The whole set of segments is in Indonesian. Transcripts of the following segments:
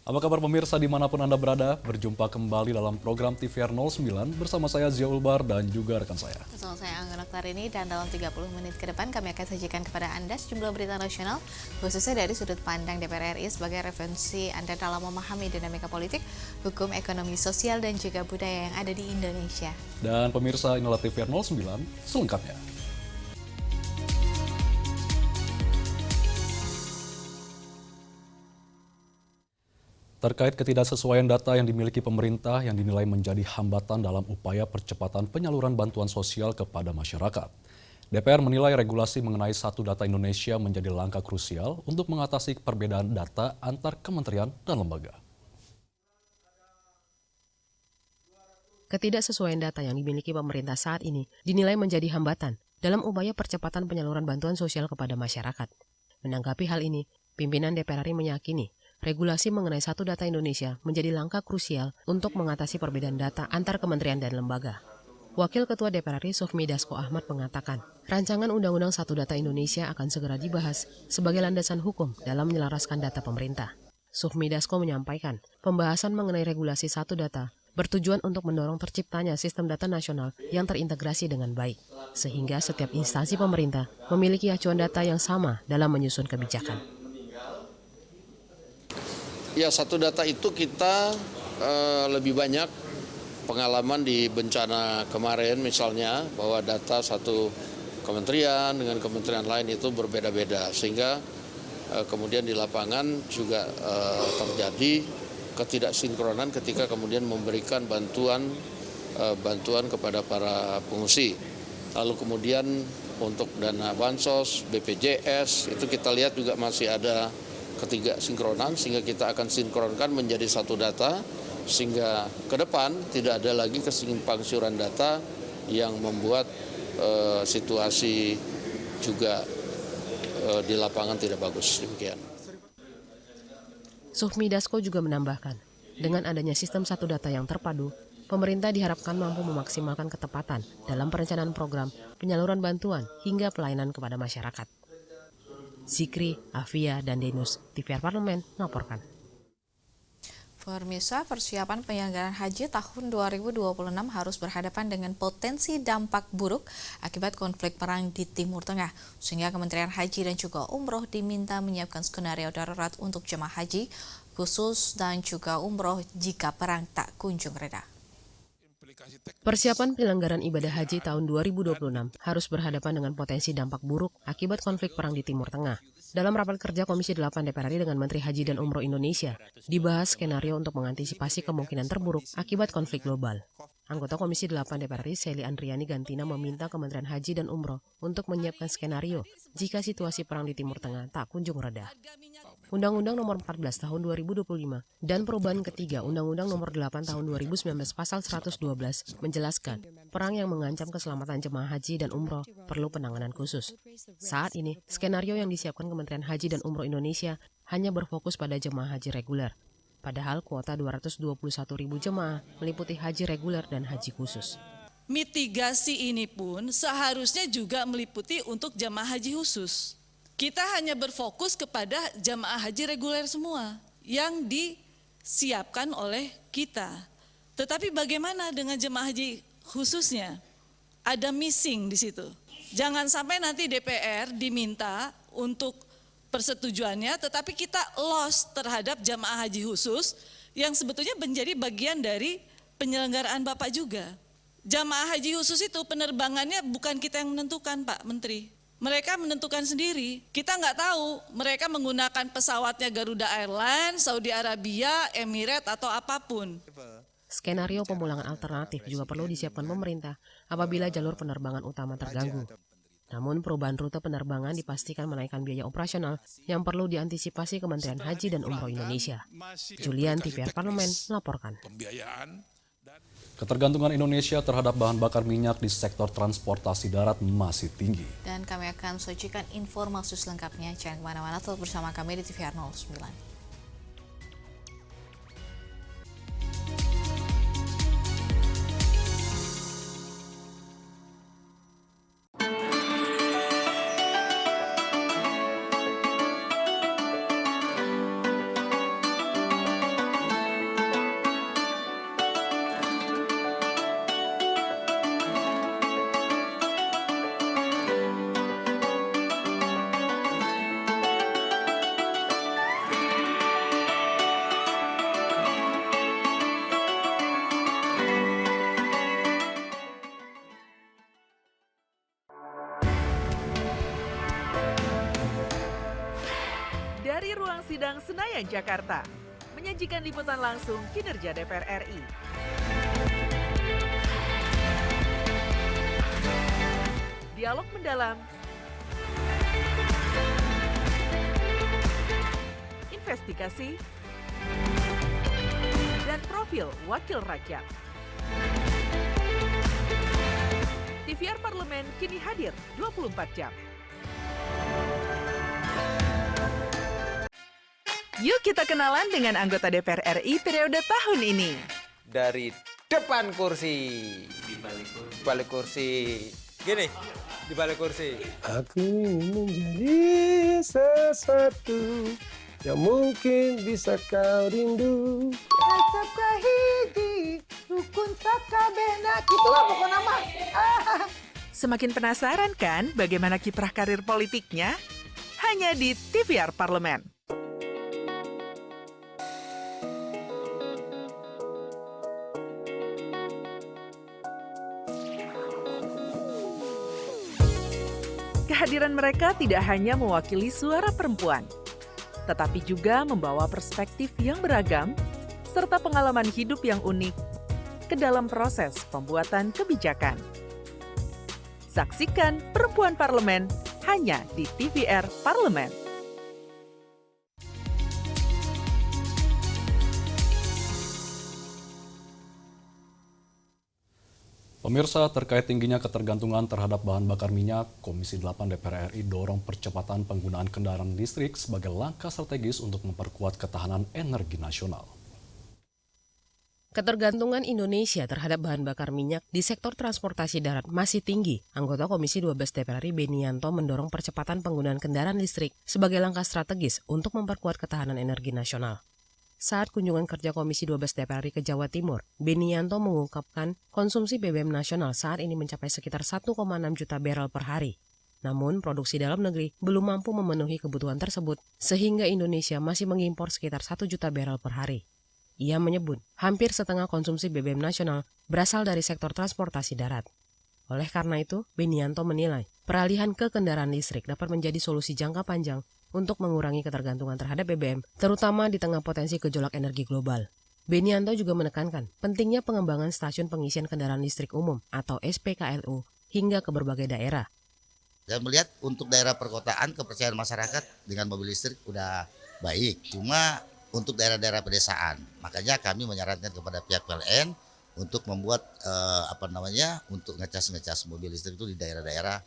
Apa kabar pemirsa dimanapun Anda berada? Berjumpa kembali dalam program TVR 09 bersama saya Zia Ulbar dan juga rekan saya. Bersama saya Angga Noktarini dan dalam 30 menit ke depan kami akan sajikan kepada Anda sejumlah berita nasional khususnya dari sudut pandang DPR RI sebagai referensi Anda dalam memahami dinamika politik, hukum, ekonomi, sosial dan juga budaya yang ada di Indonesia. Dan pemirsa inilah TVR 09 selengkapnya. Terkait ketidaksesuaian data yang dimiliki pemerintah yang dinilai menjadi hambatan dalam upaya percepatan penyaluran bantuan sosial kepada masyarakat. DPR menilai regulasi mengenai satu data Indonesia menjadi langkah krusial untuk mengatasi perbedaan data antar kementerian dan lembaga. Ketidaksesuaian data yang dimiliki pemerintah saat ini dinilai menjadi hambatan dalam upaya percepatan penyaluran bantuan sosial kepada masyarakat. Menanggapi hal ini, pimpinan DPR RI meyakini regulasi mengenai satu data Indonesia menjadi langkah krusial untuk mengatasi perbedaan data antar kementerian dan lembaga. Wakil Ketua DPR RI Sufmi Dasko Ahmad mengatakan, rancangan Undang-Undang Satu Data Indonesia akan segera dibahas sebagai landasan hukum dalam menyelaraskan data pemerintah. Sufmi Dasko menyampaikan, pembahasan mengenai regulasi satu data bertujuan untuk mendorong terciptanya sistem data nasional yang terintegrasi dengan baik, sehingga setiap instansi pemerintah memiliki acuan data yang sama dalam menyusun kebijakan. Ya, satu data itu kita lebih banyak pengalaman di bencana kemarin misalnya bahwa data satu kementerian dengan kementerian lain itu berbeda-beda sehingga kemudian di lapangan juga terjadi ketidaksinkronan ketika kemudian memberikan bantuan kepada para pengungsi. Lalu kemudian untuk dana bansos, BPJS itu kita lihat juga masih ada ketidaksinkronan sehingga kita akan sinkronkan menjadi satu data sehingga ke depan tidak ada lagi kesimpang siuran data yang membuat situasi juga di lapangan tidak bagus. Demikian. Sufmi Dasko juga menambahkan, dengan adanya sistem satu data yang terpadu, pemerintah diharapkan mampu memaksimalkan ketepatan dalam perencanaan program, penyaluran bantuan, hingga pelayanan kepada masyarakat. Zikri, Afia, dan Denus, TVR Parlemen, melaporkan. Pemirsa, persiapan penyelenggaraan haji tahun 2026 harus berhadapan dengan potensi dampak buruk akibat konflik perang di Timur Tengah. Sehingga Kementerian Haji dan juga Umroh diminta menyiapkan skenario darurat untuk jemaah haji khusus dan juga umroh jika perang tak kunjung reda. Persiapan penyelenggaraan ibadah haji tahun 2026 harus berhadapan dengan potensi dampak buruk akibat konflik perang di Timur Tengah. Dalam rapat kerja Komisi 8 DPR RI dengan Menteri Haji dan Umroh Indonesia, dibahas skenario untuk mengantisipasi kemungkinan terburuk akibat konflik global. Anggota Komisi 8 DPR RI Seli Andriani Gantina meminta Kementerian Haji dan Umroh untuk menyiapkan skenario jika situasi perang di Timur Tengah tak kunjung reda. Undang-Undang Nomor 14 Tahun 2025 dan perubahan ketiga Undang-Undang Nomor 8 Tahun 2019 Pasal 112 menjelaskan perang yang mengancam keselamatan jemaah haji dan umroh perlu penanganan khusus. Saat ini, skenario yang disiapkan Kementerian Haji dan Umroh Indonesia hanya berfokus pada jemaah haji reguler. Padahal kuota 221.000 jemaah meliputi haji reguler dan haji khusus. Mitigasi ini pun seharusnya juga meliputi untuk jemaah haji khusus. Kita hanya berfokus kepada jemaah haji reguler semua yang disiapkan oleh kita. Tetapi bagaimana dengan jemaah haji khususnya? Ada missing di situ. Jangan sampai nanti DPR diminta untuk persetujuannya, tetapi kita lost terhadap jemaah haji khusus yang sebetulnya menjadi bagian dari penyelenggaraan Bapak juga. Jemaah haji khusus itu penerbangannya bukan kita yang menentukan, Pak Menteri. Mereka menentukan sendiri. Kita nggak tahu mereka menggunakan pesawatnya Garuda Airlines, Saudi Arabia, Emirates atau apapun. Skenario pemulangan alternatif juga perlu disiapkan pemerintah apabila jalur penerbangan utama terganggu. Namun perubahan rute penerbangan dipastikan menaikkan biaya operasional yang perlu diantisipasi Kementerian Haji dan Umroh Indonesia. Julian, TVR Parlemen, melaporkan. Ketergantungan Indonesia terhadap bahan bakar minyak di sektor transportasi darat masih tinggi. Dan kami akan sajikan informasi selengkapnya. Jangan kemana-mana, tetap bersama kami di TVR 09. Sidang Senayan, Jakarta, menyajikan liputan langsung kinerja DPR RI. Dialog mendalam, investigasi, dan profil wakil rakyat. TVR Parlemen kini hadir 24 jam. Yuk kita kenalan dengan anggota DPR RI periode tahun ini. Dari depan kursi, di balik kursi, gini, di balik kursi. Aku ingin menjadi sesuatu yang mungkin bisa kau rindu. Acap kahiji, rukun sakabehna, gitulah pokok nama. Semakin penasaran kan bagaimana kiprah karir politiknya? Hanya di TVR Parlemen. Kehadiran mereka tidak hanya mewakili suara perempuan, tetapi juga membawa perspektif yang beragam serta pengalaman hidup yang unik ke dalam proses pembuatan kebijakan. Saksikan Perempuan Parlemen hanya di TVR Parlemen. Pemirsa, terkait tingginya ketergantungan terhadap bahan bakar minyak, Komisi 8 DPR RI dorong percepatan penggunaan kendaraan listrik sebagai langkah strategis untuk memperkuat ketahanan energi nasional. Ketergantungan Indonesia terhadap bahan bakar minyak di sektor transportasi darat masih tinggi. Anggota Komisi 12 DPR RI Benianto mendorong percepatan penggunaan kendaraan listrik sebagai langkah strategis untuk memperkuat ketahanan energi nasional. Saat kunjungan kerja Komisi 12 DPR RI ke Jawa Timur, Benianto mengungkapkan konsumsi BBM nasional saat ini mencapai sekitar 1,6 juta barel per hari. Namun, produksi dalam negeri belum mampu memenuhi kebutuhan tersebut, sehingga Indonesia masih mengimpor sekitar 1 juta barel per hari. Ia menyebut, hampir setengah konsumsi BBM nasional berasal dari sektor transportasi darat. Oleh karena itu, Benianto menilai, peralihan ke kendaraan listrik dapat menjadi solusi jangka panjang untuk mengurangi ketergantungan terhadap BBM, terutama di tengah potensi gejolak energi global. Benianto juga menekankan pentingnya pengembangan stasiun pengisian kendaraan listrik umum atau SPKLU hingga ke berbagai daerah. Saya melihat untuk daerah perkotaan kepercayaan masyarakat dengan mobil listrik udah baik, cuma untuk daerah-daerah pedesaan. Makanya kami menyarankan kepada pihak PLN untuk membuat untuk ngecas mobil listrik itu di daerah-daerah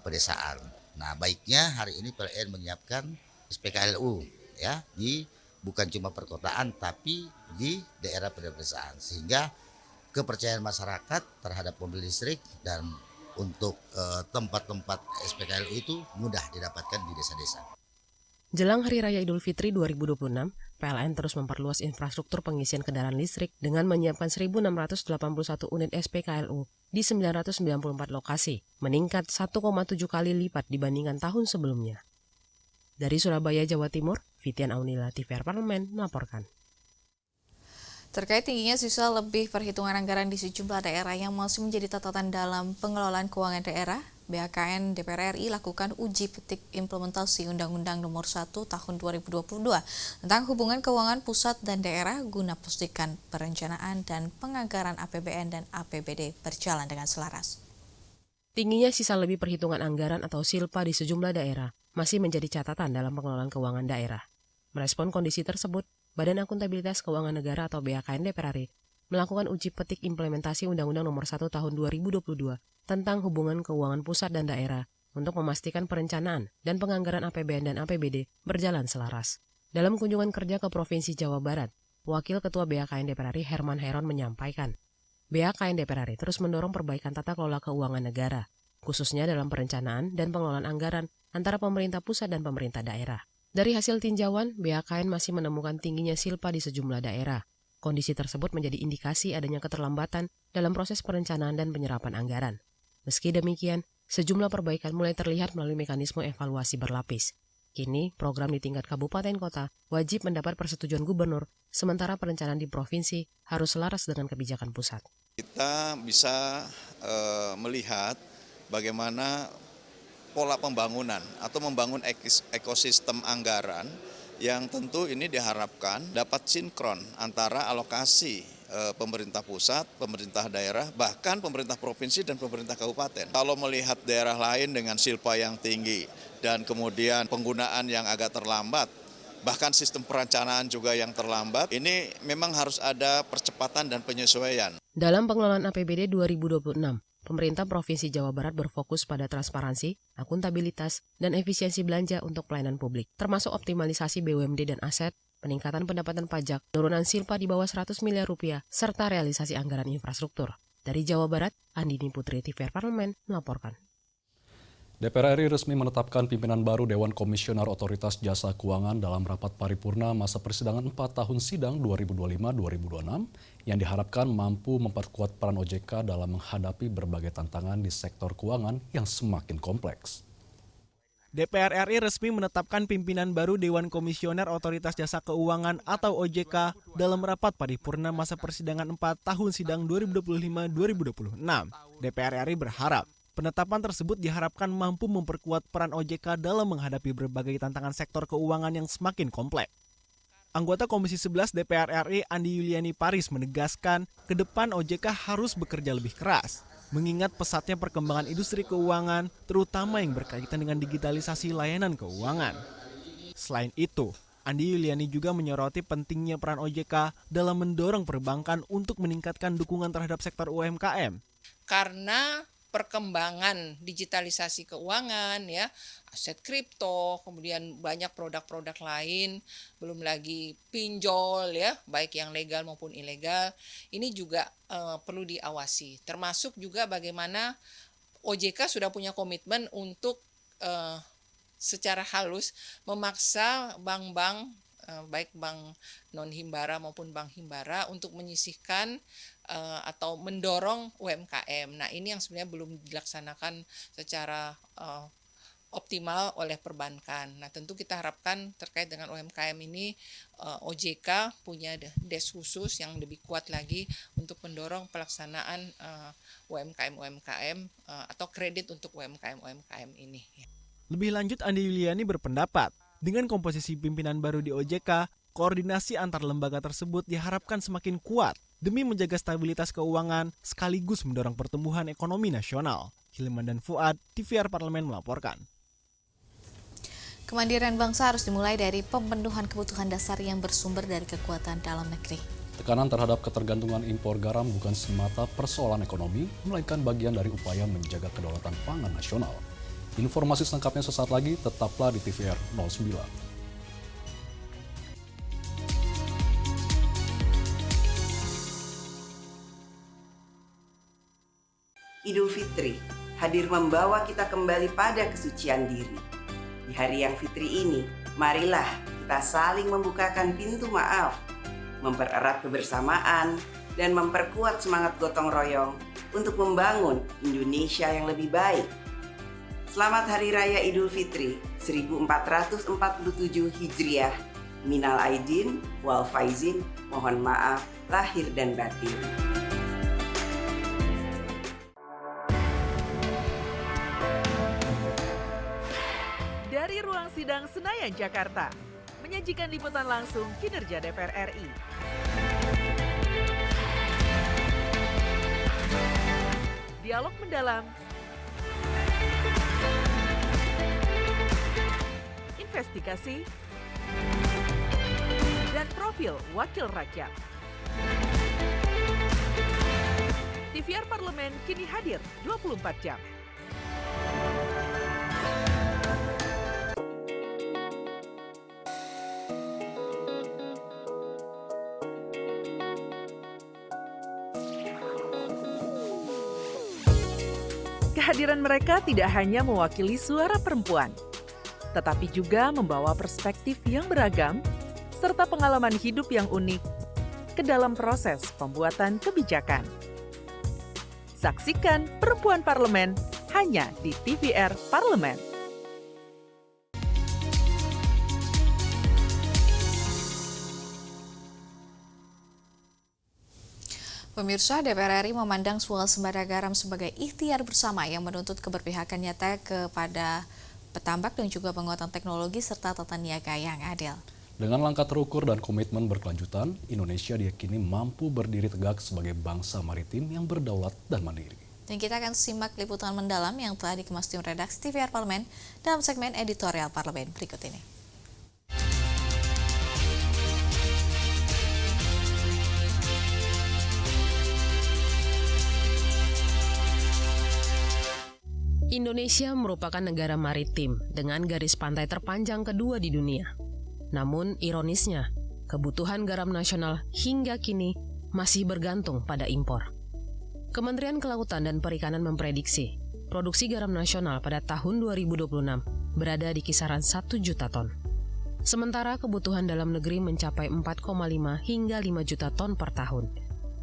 pedesaan. Nah, baiknya hari ini PLN menyiapkan SPKLU ya bukan cuma perkotaan tapi di daerah pedesaan sehingga kepercayaan masyarakat terhadap mobil listrik dan untuk tempat-tempat SPKLU itu mudah didapatkan di desa-desa. Jelang Hari Raya Idul Fitri 2026, PLN terus memperluas infrastruktur pengisian kendaraan listrik dengan menyiapkan 1.681 unit SPKLU di 994 lokasi, meningkat 1,7 kali lipat dibandingkan tahun sebelumnya. Dari Surabaya, Jawa Timur, Fitian Aunila, TVR Parlemen melaporkan. Terkait tingginya sisa lebih perhitungan anggaran di sejumlah daerah yang masih menjadi catatan dalam pengelolaan keuangan daerah, BHKN DPR RI lakukan uji petik implementasi Undang-Undang Nomor 1 Tahun 2022 tentang hubungan keuangan pusat dan daerah guna pastikan perencanaan dan penganggaran APBN dan APBD berjalan dengan selaras. Tingginya sisa lebih perhitungan anggaran atau SILPA di sejumlah daerah masih menjadi catatan dalam pengelolaan keuangan daerah. Merespon kondisi tersebut, Badan Akuntabilitas Keuangan Negara atau BAKN DPR RI melakukan uji petik implementasi Undang-Undang Nomor 1 Tahun 2022 tentang hubungan keuangan pusat dan daerah untuk memastikan perencanaan dan penganggaran APBN dan APBD berjalan selaras. Dalam kunjungan kerja ke Provinsi Jawa Barat, Wakil Ketua BAKN DPR RI Herman Heron menyampaikan, BAKN DPR RI terus mendorong perbaikan tata kelola keuangan negara, khususnya dalam perencanaan dan pengelolaan anggaran antara pemerintah pusat dan pemerintah daerah. Dari hasil tinjauan, BAKN masih menemukan tingginya SILPA di sejumlah daerah. Kondisi tersebut menjadi indikasi adanya keterlambatan dalam proses perencanaan dan penyerapan anggaran. Meski demikian, sejumlah perbaikan mulai terlihat melalui mekanisme evaluasi berlapis. Kini, program di tingkat kabupaten kota wajib mendapat persetujuan gubernur, sementara perencanaan di provinsi harus selaras dengan kebijakan pusat. Kita bisa melihat bagaimana pola pembangunan atau membangun ekosistem anggaran yang tentu ini diharapkan dapat sinkron antara alokasi pemerintah pusat, pemerintah daerah, bahkan pemerintah provinsi dan pemerintah kabupaten. Kalau melihat daerah lain dengan silpa yang tinggi dan kemudian penggunaan yang agak terlambat, bahkan sistem perencanaan juga yang terlambat, ini memang harus ada percepatan dan penyesuaian. Dalam pengelolaan APBD 2026, pemerintah Provinsi Jawa Barat berfokus pada transparansi, akuntabilitas, dan efisiensi belanja untuk pelayanan publik, termasuk optimalisasi BUMD dan aset, peningkatan pendapatan pajak, penurunan silpa di bawah 100 miliar rupiah, serta realisasi anggaran infrastruktur. Dari Jawa Barat, Andini Putri, TVR Parlemen, melaporkan. DPR RI resmi menetapkan pimpinan baru Dewan Komisioner Otoritas Jasa Keuangan dalam rapat paripurna masa persidangan 4 tahun sidang 2025-2026 yang diharapkan mampu memperkuat peran OJK dalam menghadapi berbagai tantangan di sektor keuangan yang semakin kompleks. DPR RI resmi menetapkan pimpinan baru Dewan Komisioner Otoritas Jasa Keuangan atau OJK dalam rapat paripurna masa persidangan 4 tahun sidang 2025-2026. DPR RI berharap penetapan tersebut diharapkan mampu memperkuat peran OJK dalam menghadapi berbagai tantangan sektor keuangan yang semakin kompleks. Anggota Komisi 11 DPR RI Andi Yuliani Paris menegaskan ke depan OJK harus bekerja lebih keras, mengingat pesatnya perkembangan industri keuangan, terutama yang berkaitan dengan digitalisasi layanan keuangan. Selain itu, Andi Yuliani juga menyoroti pentingnya peran OJK dalam mendorong perbankan untuk meningkatkan dukungan terhadap sektor UMKM. Karena perkembangan digitalisasi keuangan, ya, aset kripto, kemudian banyak produk-produk lain, belum lagi pinjol, ya, baik yang legal maupun ilegal, ini juga perlu diawasi. Termasuk juga bagaimana OJK sudah punya komitmen untuk secara halus memaksa bank-bank, baik bank non-himbara maupun bank himbara untuk menyisihkan atau mendorong UMKM. Nah, ini yang sebenarnya belum dilaksanakan secara optimal oleh perbankan. Nah, tentu kita harapkan terkait dengan UMKM ini OJK punya desk khusus yang lebih kuat lagi untuk mendorong pelaksanaan UMKM atau kredit untuk UMKM ini. Lebih lanjut, Andi Yuliani berpendapat dengan komposisi pimpinan baru di OJK, koordinasi antar lembaga tersebut diharapkan semakin kuat demi menjaga stabilitas keuangan sekaligus mendorong pertumbuhan ekonomi nasional. Hilman dan Fuad, TVR Parlemen melaporkan. Kemandirian bangsa harus dimulai dari pemenuhan kebutuhan dasar yang bersumber dari kekuatan dalam negeri. Tekanan terhadap ketergantungan impor garam bukan semata persoalan ekonomi, melainkan bagian dari upaya menjaga kedaulatan pangan nasional. Informasi selengkapnya sesaat lagi, tetaplah di TVR 09. Idul Fitri hadir membawa kita kembali pada kesucian diri. Di hari yang fitri ini, marilah kita saling membukakan pintu maaf, mempererat kebersamaan, dan memperkuat semangat gotong royong untuk membangun Indonesia yang lebih baik. Selamat Hari Raya Idul Fitri 1447 Hijriah. Minal aidin wal faizin, mohon maaf lahir dan batin. Dari ruang sidang Senayan, Jakarta, menyajikan liputan langsung kinerja DPR RI. Dialog mendalam, investigasi, dan profil wakil rakyat. TVR Parlemen kini hadir 24 jam. Kehadiran mereka tidak hanya mewakili suara perempuan, tetapi juga membawa perspektif yang beragam serta pengalaman hidup yang unik ke dalam proses pembuatan kebijakan. Saksikan Perempuan Parlemen hanya di TVR Parlemen. Pemirsa, DPR RI memandang swasembada garam sebagai ikhtiar bersama yang menuntut keberpihakan nyata kepada petambak dan juga penguatan teknologi serta tata niaga yang adil. Dengan langkah terukur dan komitmen berkelanjutan, Indonesia diyakini mampu berdiri tegak sebagai bangsa maritim yang berdaulat dan mandiri. Dan kita akan simak liputan mendalam yang telah dikemas tim redaksi TVR Parlemen dalam segmen editorial Parlemen berikut ini. Indonesia merupakan negara maritim dengan garis pantai terpanjang kedua di dunia. Namun, ironisnya, kebutuhan garam nasional hingga kini masih bergantung pada impor. Kementerian Kelautan dan Perikanan memprediksi produksi garam nasional pada tahun 2026 berada di kisaran 1 juta ton. Sementara kebutuhan dalam negeri mencapai 4,5 hingga 5 juta ton per tahun,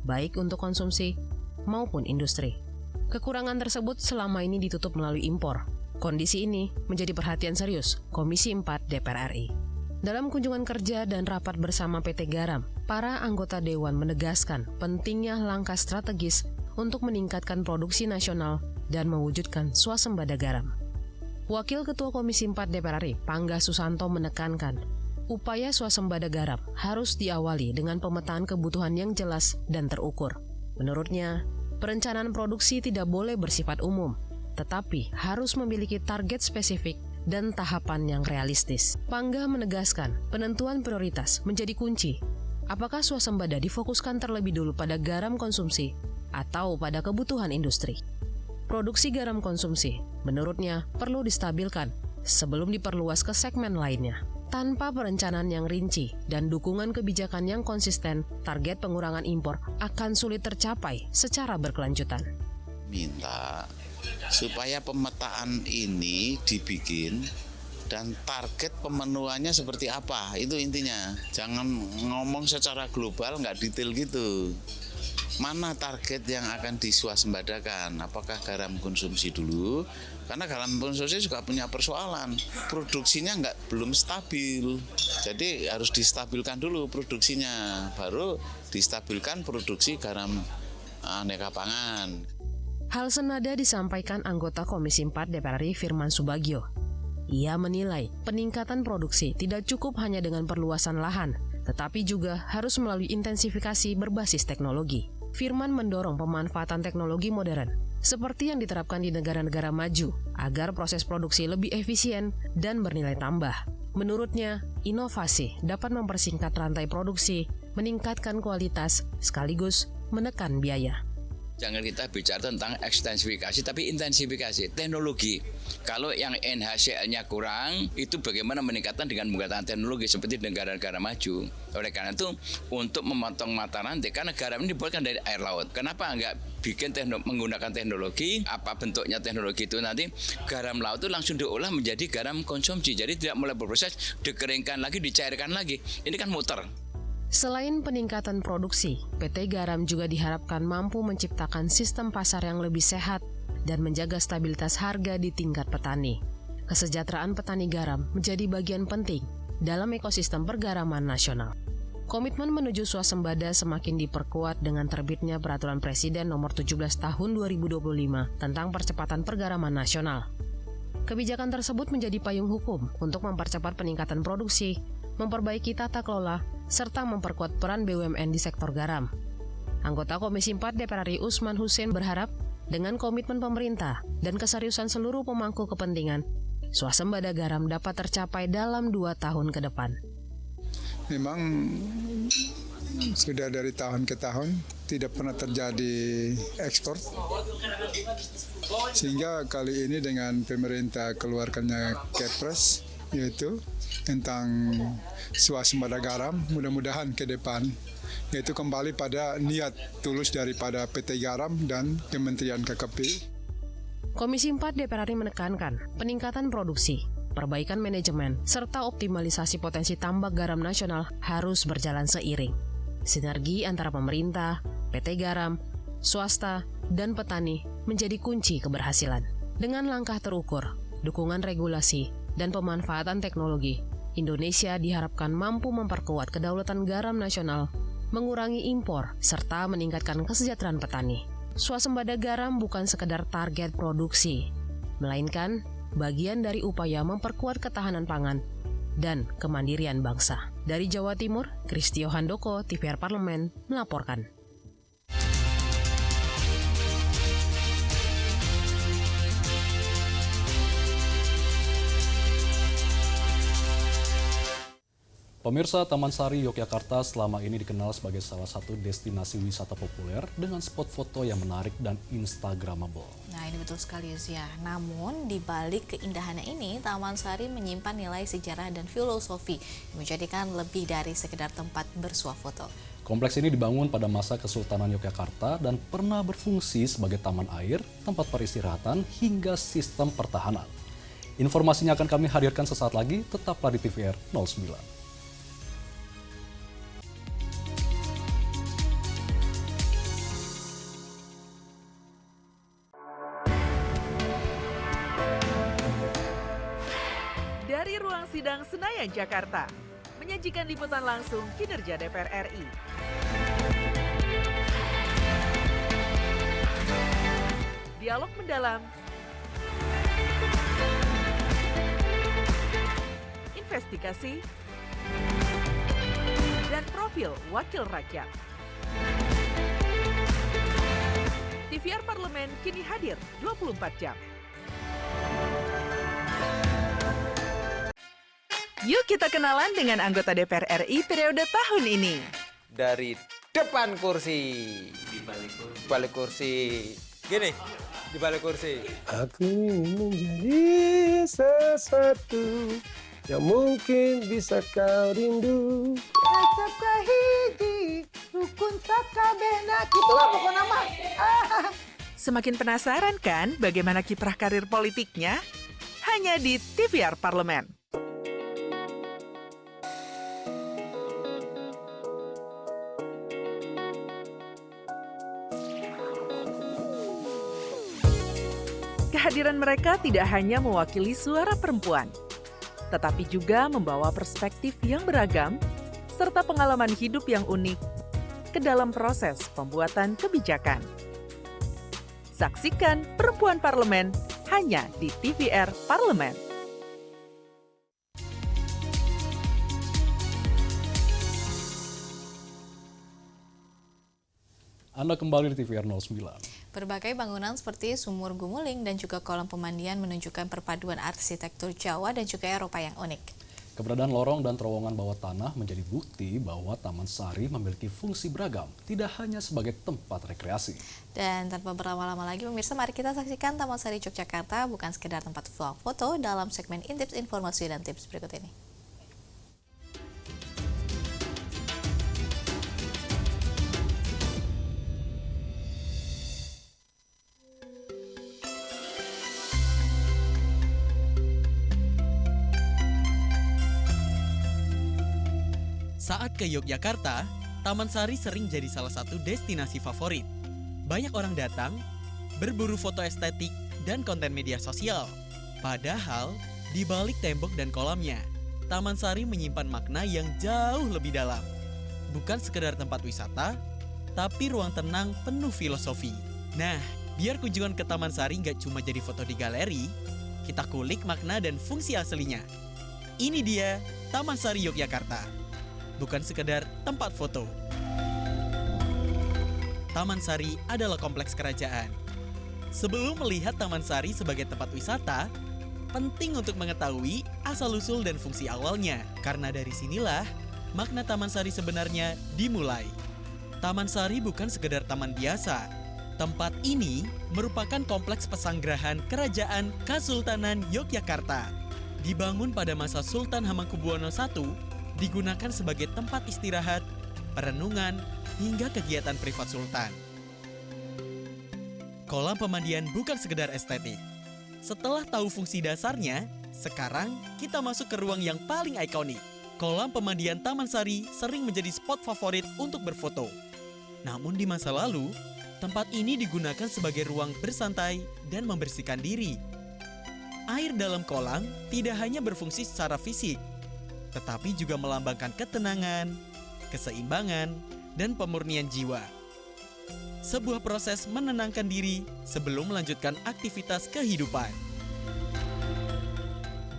baik untuk konsumsi maupun industri. Kekurangan tersebut selama ini ditutup melalui impor. Kondisi ini menjadi perhatian serius Komisi 4 DPR RI. Dalam kunjungan kerja dan rapat bersama PT Garam, para anggota Dewan menegaskan pentingnya langkah strategis untuk meningkatkan produksi nasional dan mewujudkan swasembada garam. Wakil Ketua Komisi 4 DPR RI, Pangga Susanto menekankan, upaya swasembada garam harus diawali dengan pemetaan kebutuhan yang jelas dan terukur. Menurutnya, perencanaan produksi tidak boleh bersifat umum, tetapi harus memiliki target spesifik dan tahapan yang realistis. Pangga menegaskan penentuan prioritas menjadi kunci. Apakah swasembada difokuskan terlebih dulu pada garam konsumsi atau pada kebutuhan industri? Produksi garam konsumsi, menurutnya, perlu distabilkan sebelum diperluas ke segmen lainnya. Tanpa perencanaan yang rinci dan dukungan kebijakan yang konsisten, target pengurangan impor akan sulit tercapai secara berkelanjutan. Minta supaya pemetaan ini dibikin dan target pemenuhannya seperti apa, itu intinya. Jangan ngomong secara global, nggak detail gitu. Mana target yang akan diswasembadakan? Apakah garam konsumsi dulu? Karena garam konsumsi juga punya persoalan, produksinya belum stabil. Jadi harus distabilkan dulu produksinya, baru distabilkan produksi garam aneka pangan. Hal senada disampaikan anggota Komisi 4 DPR RI Firman Subagio. Ia menilai peningkatan produksi tidak cukup hanya dengan perluasan lahan, tetapi juga harus melalui intensifikasi berbasis teknologi. Firman mendorong pemanfaatan teknologi modern, seperti yang diterapkan di negara-negara maju, agar proses produksi lebih efisien dan bernilai tambah. Menurutnya, inovasi dapat mempersingkat rantai produksi, meningkatkan kualitas, sekaligus menekan biaya. Jangan kita bicara tentang ekstensifikasi, tapi intensifikasi teknologi. Kalau yang NHCl-nya kurang, itu bagaimana meningkatkan dengan menggunakan teknologi seperti negara-negara maju. Oleh karena itu, untuk memotong mata rantai, karena garam ini dibuatkan dari air laut. Kenapa nggak bikin menggunakan teknologi? Apa bentuknya teknologi itu nanti? Garam laut itu langsung diolah menjadi garam konsumsi. Jadi tidak mulai berproses, dikeringkan lagi, dicairkan lagi. Ini kan muter. Selain peningkatan produksi, PT Garam juga diharapkan mampu menciptakan sistem pasar yang lebih sehat dan menjaga stabilitas harga di tingkat petani. Kesejahteraan petani garam menjadi bagian penting dalam ekosistem pergaraman nasional. Komitmen menuju swasembada semakin diperkuat dengan terbitnya Peraturan Presiden Nomor 17 Tahun 2025 tentang percepatan pergaraman nasional. Kebijakan tersebut menjadi payung hukum untuk mempercepat peningkatan produksi, memperbaiki tata kelola, serta memperkuat peran BUMN di sektor garam. Anggota Komisi 4 DPR RI Usman Hussein berharap dengan komitmen pemerintah dan keseriusan seluruh pemangku kepentingan, swasembada garam dapat tercapai dalam 2 tahun ke depan. Memang sudah dari tahun ke tahun tidak pernah terjadi ekspor, sehingga kali ini dengan pemerintah keluarkannya Kepres, yaitu tentang swasembada garam, mudah-mudahan ke depan yaitu kembali pada niat tulus daripada PT Garam dan Kementerian KKP. Komisi 4 DPR RI menekankan peningkatan produksi, perbaikan manajemen, serta optimalisasi potensi tambak garam nasional harus berjalan seiring. Sinergi antara pemerintah, PT Garam, swasta, dan petani menjadi kunci keberhasilan. Dengan langkah terukur, dukungan regulasi, dan pemanfaatan teknologi, Indonesia diharapkan mampu memperkuat kedaulatan garam nasional, mengurangi impor, serta meningkatkan kesejahteraan petani. Swasembada garam bukan sekedar target produksi, melainkan bagian dari upaya memperkuat ketahanan pangan dan kemandirian bangsa. Dari Jawa Timur, Kristio Handoko, TVR Parlemen, melaporkan. Pemirsa, Taman Sari Yogyakarta selama ini dikenal sebagai salah satu destinasi wisata populer dengan spot foto yang menarik dan instagramable. Nah, ini betul sekali ya. Namun di balik keindahannya ini, Taman Sari menyimpan nilai sejarah dan filosofi yang menjadikan lebih dari sekedar tempat bersuah foto. Kompleks ini dibangun pada masa Kesultanan Yogyakarta dan pernah berfungsi sebagai taman air, tempat peristirahatan, hingga sistem pertahanan. Informasinya akan kami hadirkan sesaat lagi, tetaplah di TVR 09. Dari ruang sidang Senayan, Jakarta, menyajikan liputan langsung kinerja DPR RI. Dialog mendalam, investigasi, dan profil wakil rakyat. TVR Parlemen kini hadir 24 jam. Yuk kita kenalan dengan anggota DPR RI periode tahun ini. Dari depan kursi, balik kursi. Gini, di balik kursi. Aku ingin menjadi sesuatu yang mungkin bisa kau rindu. Acap kahiji, rukun sakabehna. Gitulah pokoknya mah. Semakin penasaran kan bagaimana kiprah karir politiknya? Hanya di TVR Parlemen. Kehadiran mereka tidak hanya mewakili suara perempuan, tetapi juga membawa perspektif yang beragam serta pengalaman hidup yang unik ke dalam proses pembuatan kebijakan. Saksikan Perempuan Parlemen hanya di TVR Parlemen. Anda kembali di TVR 09. Berbagai bangunan seperti sumur gumuling dan juga kolam pemandian menunjukkan perpaduan arsitektur Jawa dan juga Eropa yang unik. Keberadaan lorong dan terowongan bawah tanah menjadi bukti bahwa Taman Sari memiliki fungsi beragam, tidak hanya sebagai tempat rekreasi. Dan tanpa berlama-lama lagi, pemirsa, mari kita saksikan Taman Sari Yogyakarta bukan sekedar tempat foto dalam segmen Intips Informasi dan Tips berikut ini. Saat ke Yogyakarta, Taman Sari sering jadi salah satu destinasi favorit. Banyak orang datang, berburu foto estetik dan konten media sosial. Padahal, di balik tembok dan kolamnya, Taman Sari menyimpan makna yang jauh lebih dalam. Bukan sekedar tempat wisata, tapi ruang tenang penuh filosofi. Nah, biar kunjungan ke Taman Sari nggak cuma jadi foto di galeri, kita kulik makna dan fungsi aslinya. Ini dia Taman Sari Yogyakarta. Bukan sekedar tempat foto. Taman Sari adalah kompleks kerajaan. Sebelum melihat Taman Sari sebagai tempat wisata, penting untuk mengetahui asal-usul dan fungsi awalnya. Karena dari sinilah makna Taman Sari sebenarnya dimulai. Taman Sari bukan sekedar taman biasa. Tempat ini merupakan kompleks pesanggerahan Kerajaan Kesultanan Yogyakarta. Dibangun pada masa Sultan Hamengkubuwono I, digunakan sebagai tempat istirahat, perenungan, hingga kegiatan privat sultan. Kolam pemandian bukan sekedar estetik. Setelah tahu fungsi dasarnya, sekarang kita masuk ke ruang yang paling ikonik. Kolam pemandian Taman Sari sering menjadi spot favorit untuk berfoto. Namun di masa lalu, tempat ini digunakan sebagai ruang bersantai dan membersihkan diri. Air dalam kolam tidak hanya berfungsi secara fisik, tetapi juga melambangkan ketenangan, keseimbangan, dan pemurnian jiwa. Sebuah proses menenangkan diri sebelum melanjutkan aktivitas kehidupan.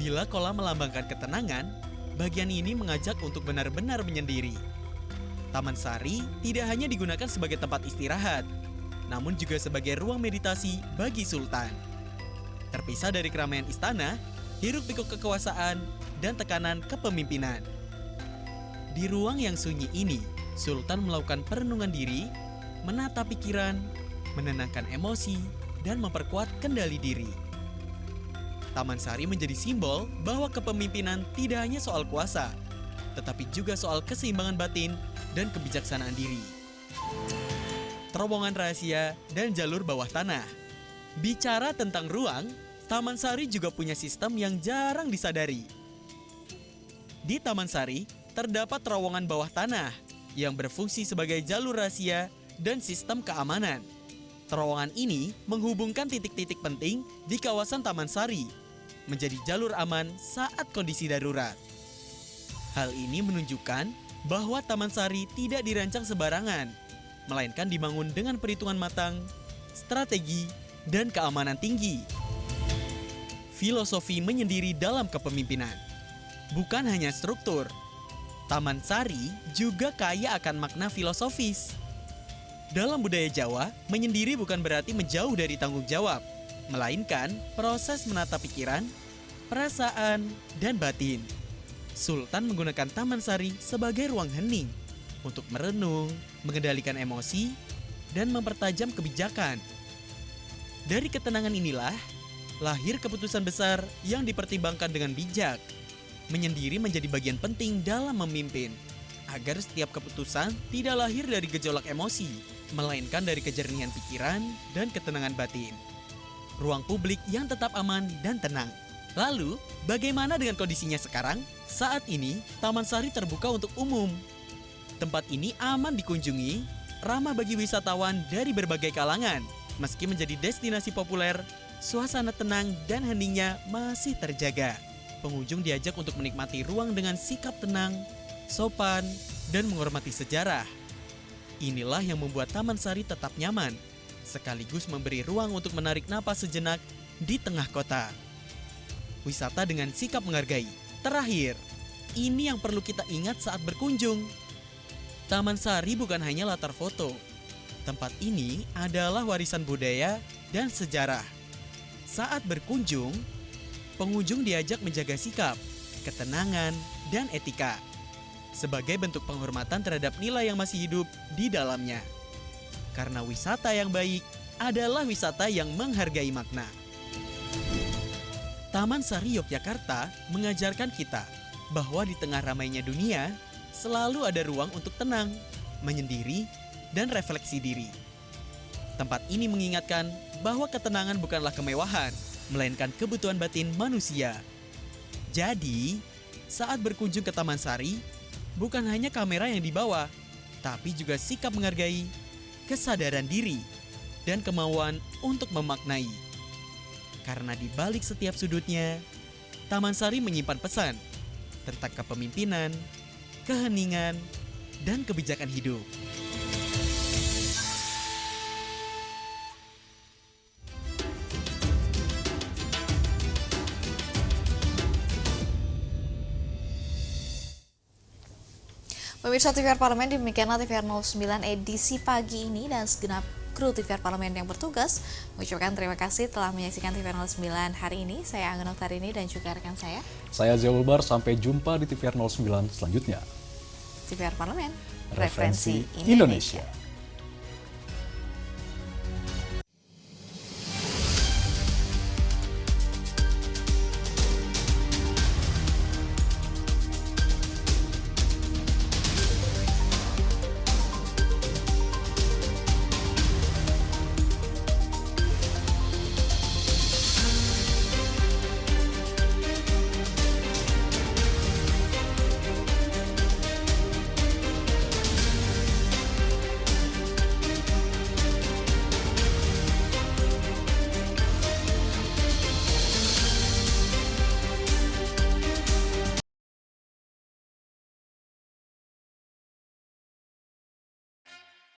Bila kolam melambangkan ketenangan, bagian ini mengajak untuk benar-benar menyendiri. Taman Sari tidak hanya digunakan sebagai tempat istirahat, namun juga sebagai ruang meditasi bagi Sultan. Terpisah dari keramaian istana, hiruk-pikuk kekuasaan, dan tekanan kepemimpinan. Di ruang yang sunyi ini, Sultan melakukan perenungan diri, menata pikiran, menenangkan emosi, dan memperkuat kendali diri. Taman Sari menjadi simbol bahwa kepemimpinan tidak hanya soal kuasa, tetapi juga soal keseimbangan batin dan kebijaksanaan diri. Terowongan rahasia dan jalur bawah tanah. Bicara tentang ruang, Taman Sari juga punya sistem yang jarang disadari. Di Taman Sari, terdapat terowongan bawah tanah yang berfungsi sebagai jalur rahasia dan sistem keamanan. Terowongan ini menghubungkan titik-titik penting di kawasan Taman Sari, menjadi jalur aman saat kondisi darurat. Hal ini menunjukkan bahwa Taman Sari tidak dirancang sembarangan, melainkan dibangun dengan perhitungan matang, strategi, dan keamanan tinggi. Filosofi menyendiri dalam kepemimpinan. Bukan hanya struktur, Taman Sari juga kaya akan makna filosofis. Dalam budaya Jawa, menyendiri bukan berarti menjauh dari tanggung jawab, melainkan proses menata pikiran, perasaan, dan batin. Sultan menggunakan Taman Sari sebagai ruang hening untuk merenung, mengendalikan emosi, dan mempertajam kebijakan. Dari ketenangan inilah, lahir keputusan besar yang dipertimbangkan dengan bijak. Menyendiri menjadi bagian penting dalam memimpin, agar setiap keputusan tidak lahir dari gejolak emosi, melainkan dari kejernihan pikiran dan ketenangan batin. Ruang publik yang tetap aman dan tenang. Lalu, bagaimana dengan kondisinya sekarang? Saat ini, Taman Sari terbuka untuk umum. Tempat ini aman dikunjungi, ramah bagi wisatawan dari berbagai kalangan. Meski menjadi destinasi populer, suasana tenang dan heningnya masih terjaga. Pengunjung diajak untuk menikmati ruang dengan sikap tenang, sopan, dan menghormati sejarah. Inilah yang membuat Taman Sari tetap nyaman, sekaligus memberi ruang untuk menarik napas sejenak di tengah kota. Wisata dengan sikap menghargai. Terakhir, ini yang perlu kita ingat saat berkunjung. Taman Sari bukan hanya latar foto. Tempat ini adalah warisan budaya dan sejarah. Saat berkunjung, pengunjung diajak menjaga sikap, ketenangan, dan etika sebagai bentuk penghormatan terhadap nilai yang masih hidup di dalamnya. Karena wisata yang baik adalah wisata yang menghargai makna. Taman Sari Yogyakarta mengajarkan kita bahwa di tengah ramainya dunia, selalu ada ruang untuk tenang, menyendiri, dan refleksi diri. Tempat ini mengingatkan bahwa ketenangan bukanlah kemewahan, melainkan kebutuhan batin manusia. Jadi, saat berkunjung ke Taman Sari, bukan hanya kamera yang dibawa, tapi juga sikap menghargai, kesadaran diri, dan kemauan untuk memaknai. Karena di balik setiap sudutnya, Taman Sari menyimpan pesan tentang kepemimpinan, keheningan, dan kebijakan hidup. Pemirsa TVR Parlemen, demikianlah TVR 09 edisi pagi ini, dan segenap kru TVR Parlemen yang bertugas mengucapkan terima kasih telah menyaksikan TVR 09 hari ini. Saya Angga Noktarini dan juga rekan saya Zia Ulbar. Sampai jumpa di TVR 09 selanjutnya. TVR Parlemen, Referensi Indonesia.